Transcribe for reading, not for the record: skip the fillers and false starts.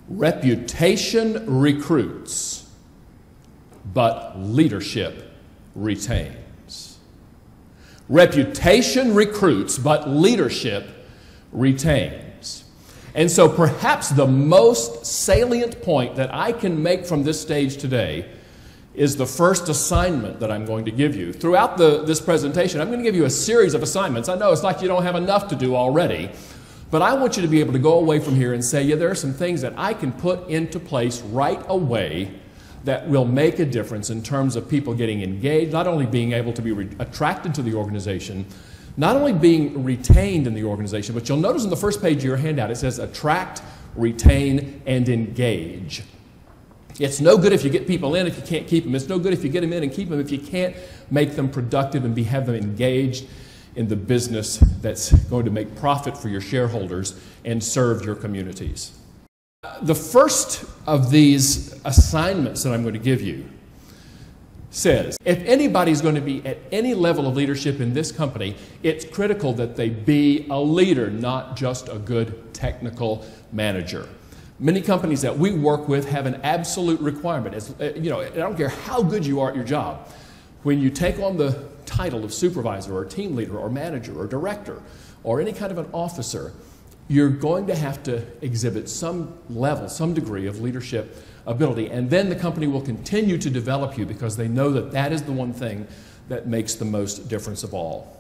Reputation recruits, but leadership retains. Reputation recruits, but leadership retains. And so perhaps the most salient point that I can make from this stage today is the first assignment that I'm going to give you. Throughout this presentation, I'm going to give you a series of assignments. I know it's like you don't have enough to do already, but I want you to be able to go away from here and say, yeah, there are some things that I can put into place right away that will make a difference in terms of people getting engaged, not only being able to be attracted to the organization, not only being retained in the organization, but you'll notice on the first page of your handout it says attract, retain, and engage. It's no good if you get people in if you can't keep them. It's no good if you get them in and keep them if you can't make them productive and have them engaged in the business that's going to make profit for your shareholders and serve your communities. The first of these assignments that I'm going to give you says, if anybody's going to be at any level of leadership in this company, it's critical that they be a leader, not just a good technical manager. Many companies that we work with have an absolute requirement. I don't care how good you are at your job. When you take on the title of supervisor or team leader or manager or director or any kind of an officer, you're going to have to exhibit some level, some degree of leadership ability. And then the company will continue to develop you because they know that that is the one thing that makes the most difference of all.